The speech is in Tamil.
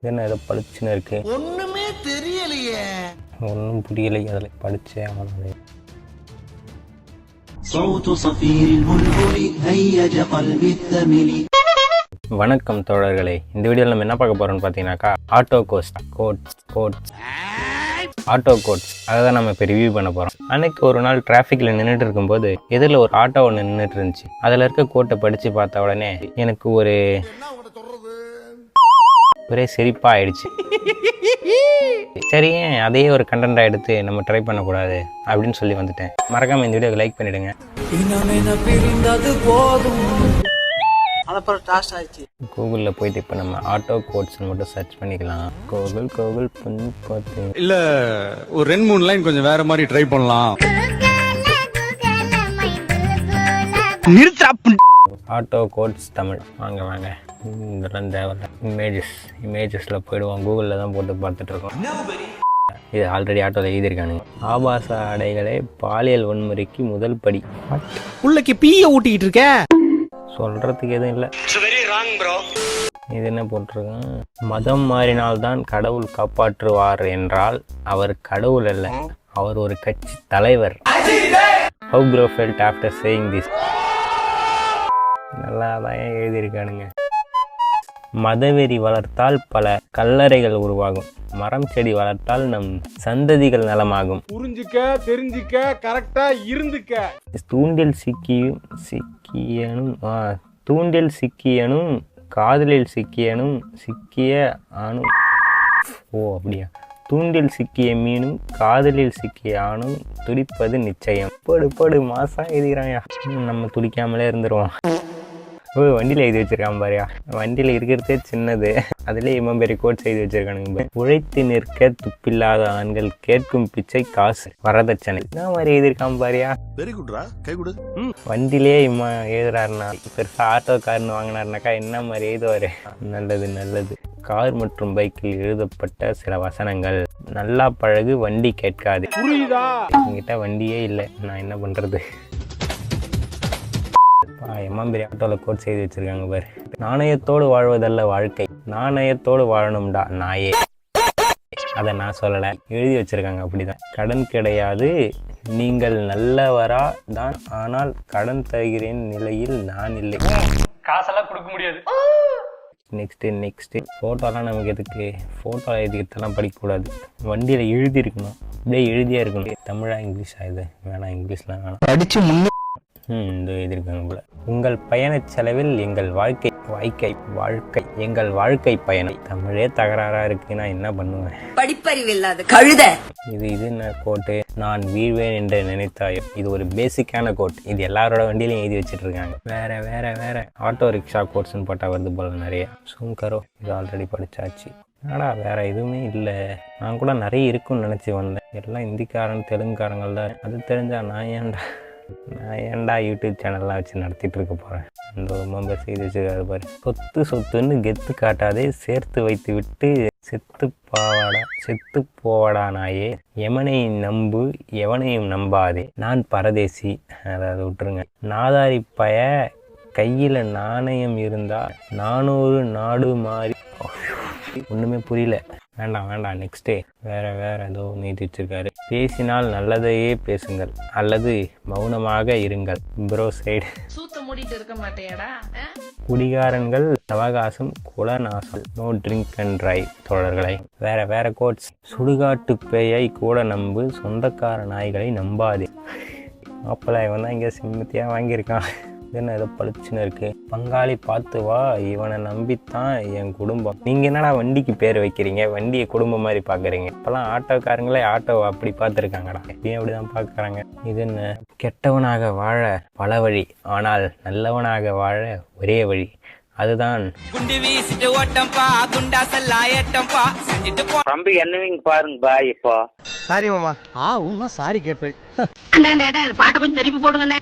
என்ன ஏதோ பளிச்சுன்னு இருக்கு, ஒண்ணுமே தெரியலையே, ஒன்றும் புரியலை. அதில் படிச்சே அவனாலே. வணக்கம் தோழர்களே, இந்த வீடியோவில் நம்ம என்ன பார்க்க போறோம்னு பார்த்தீங்கன்னாக்கா ஆட்டோ கோட்ஸ் அதை தான் நம்ம இப்போ ரிவ்யூ பண்ண போகிறோம். அன்னைக்கு ஒரு நாள் டிராஃபிக்கில் நின்றுட்டு இருக்கும்போது எதிரில் ஒரு ஆட்டோ ஒன்று நின்றுட்டு இருந்துச்சு. அதில் இருக்க கோட்டை படித்து பார்த்த உடனே எனக்கு ஒரே சிரிப்பாக ஆயிடுச்சு. சரி, அதையே ஒரு கண்டென்ட்டாக எடுத்து நம்ம ட்ரை பண்ணக்கூடாது அப்படின்னு சொல்லி வந்துட்டேன். மறக்காமல் இந்த வீடியோக்கு லைக் பண்ணிவிடுங்க. கூகுளில் போயிட்டு இப்போ நம்ம ஆட்டோ கோட்ஸ் மட்டும் சர்ச் பண்ணிக்கலாம். கோகுல் பார்த்து இல்ல ஒரு 2-3 லைன் கொஞ்சம் வேற மாதிரி ட்ரை பண்ணலாம். ஆட்டோ கோட்ஸ் தமிழ். வாங்க இதெல்லாம் தேவையில்ல. இமேஜஸில் போயிடுவோம். கூகுளில் தான் போட்டு பார்த்துட்டு இருக்கோம். இது ஆல்ரெடி ஆட்டோவில் எழுதியிருக்கானுங்க. ஆபாச ஆடைகளே பாலியல் வன்முறைக்கு முதல் படி. உள்ளக்கு பீய ஊட்டிக்கிட்டு இருக்க, சொல்றதுக்கு எதுவும் இல்லை. இது என்ன போட்டிருக்கான்? மதம் மாறினால்தான் கடவுள் காப்பாற்றுவார் என்றால் அவர் கடவுள் அல்ல, அவர் ஒரு கட்சி தலைவர். How bro felt after saying this? நல்லா தான் எழுதியிருக்கானுங்க. மதவெறி வளர்த்தால் பல கல்லறைகள் உருவாகும், மரம் செடி வளர்த்தால் நம் சந்ததிகள் நலமாகும். புரிஞ்சுக்க, தெரிஞ்சுக்க, கரெக்டா இருந்துக்க. தூண்டில் சிக்கியனும் காதலில் சிக்கியனும் சிக்கிய ஆணும். அப்படியா? தூண்டில் சிக்கிய மீனும் காதலில் சிக்கிய ஆணும் துடிப்பது நிச்சயம். படு மாசா எழுதிக்கிறாயா. நம்ம துடிக்காமலே இருந்துருவோம். வண்டியில் எழுதி வச்சிருக்கான் பாரியா. வண்டியில் இருக்கிறதே சின்னது, அதுலேயே இவன் பெரிய கோட் எழுதி வச்சிருக்கானுங்க. உழைத்து நிற்க துப்பில்லாத ஆண்கள் கேட்கும் பிச்சை காசு வரதட்சணை. என்ன மாதிரி எழுதியிருக்கான் பாரியா. வெரி குட்ரா, கை கொடு. வண்டியிலே இவன் எழுதுறாருனா பெருசா ஆட்டோ கார்னு வாங்கினாருனாக்கா என்ன மாதிரி எழுதுவாரு. நல்லது. கார் மற்றும் பைக்கில் எழுதப்பட்ட சில வசனங்கள். நல்லா பழகு, வண்டி கேட்காது. புரியுதா? என்கிட்ட வண்டியே இல்லை, நான் என்ன பண்றது? பெரிய ஆட்டோவில் கோட் செய்து வச்சிருக்காங்க பாரு. நாணயத்தோடு வாழ்வதல்ல வாழ்க்கை, நாணயத்தோடு வாழணும்டா நாயே. அதை நான் சொல்லலை, எழுதி வச்சிருக்காங்க. அப்படிதான். கடன் கிடையாது, நீங்கள் நல்லவரா தான், ஆனால் கடன் தருகிறேன் நிலையில் நான் இல்லை. காசெல்லாம் கொடுக்க முடியாது. நெக்ஸ்ட் ஃபோட்டோலாம் நமக்கு எதுக்கு? ஃபோட்டோ எழுதிக்கிறதெல்லாம் படிக்கக்கூடாது, வண்டியில் எழுதியிருக்கணும். அப்படியே எழுதியா இருக்கணும். தமிழா இங்கிலீஷா? இது வேணாம், இங்கிலீஷ்லாம் வேணாம். படித்து இந்த எழுதியிருக்காங்க போல. உங்கள் பயண செலவில் எங்கள் வாழ்க்கை எங்கள் வாழ்க்கை பயணம். தமிழே தகராறா இருக்கு, நான் என்ன பண்ணுவேன்? படிப்பறிவு இல்லாத கழுத. இது என்ன கோட்டு? நான் வீழ்வேன் என்று நினைத்தாயோ. இது ஒரு பேசிக்கான கோட். இது எல்லாரோட வண்டியிலையும் எழுதி வச்சுட்டு இருக்காங்க. வேற ஆட்டோ ரிக்ஷா கோட்ஸ்ன்னு போட்டா வருது போல நிறைய. சுங்கரோ, இது ஆல்ரெடி படிச்சாச்சு. வேற எதுவுமே இல்லை. நான் கூட நிறைய இருக்குன்னு நினைச்சு வந்தேன். எல்லாம் இந்திக்காரன் தெலுங்குக்காரங்கள் தான். அது தெரிஞ்சா நான் ஏன்டா யூடியூப் சேனல்லாம் வச்சு நடத்திட்டு இருக்க போகிறேன். அந்த மெம்பர் செய்து வச்சுக்காது பாரு. சொத்துன்னு கெத்து காட்டாதே, சேர்த்து வைத்து விட்டு செத்து போவாடா நாயே. எமனை நம்பு, எவனையும் நம்பாதே, நான் பரதேசி. அதாவது விட்டுருங்க. நாதாரி பய கையில் நாணயம் இருந்தா 400 நாடு மாறி. ஒன்றுமே புரியல. வேண்டாம். நெக்ஸ்டே வேற ஏதோ நீதி வச்சிருக்காரு. பேசினால் நல்லதையே பேசுங்கள் அல்லது மௌனமாக இருங்கள். ப்ரோ சைடு மூடிட்டு இருக்க மாட்டேடா. குடிகாரன்கள் அவகாசம் குலநாசம். No drink and drive. தோழர்களை வேற கோட்ஸ். சுடுகாட்டு பேயை கூட நம்பு, சொந்தக்கார நாய்களை நம்பாதே. அப்பல இவன் தான் இங்கே சிம்மத்தியா வாங்கியிருக்கான். என்ன ஏதோ பளிச்சுன்னு இருக்கு. பங்காளி பார்த்து வா, இவனை நம்பித்தான் என் குடும்பம். நீங்க என்னடா வண்டிக்கு பேர் வைக்கிறீங்க? வண்டியை குடும்பம் மாதிரி பாக்குறீங்க. இப்பெல்லாம் ஆட்டோக்காரங்களே ஆட்டோவை அப்படி பார்த்துருக்காங்கடா. இப்பயும் அப்படிதான் பாக்குறாங்க. இது என்ன? கெட்டவனாக வாழ பல வழி, ஆனால் நல்லவனாக வாழ ஒரே வழி, அதுதான். தம்பி என்னவீங்க பாருங்க இப்போ. சாரி மாமா. சாரி கேட்பேன். பாட்டை கொஞ்சம் திருப்பி போடுங்க.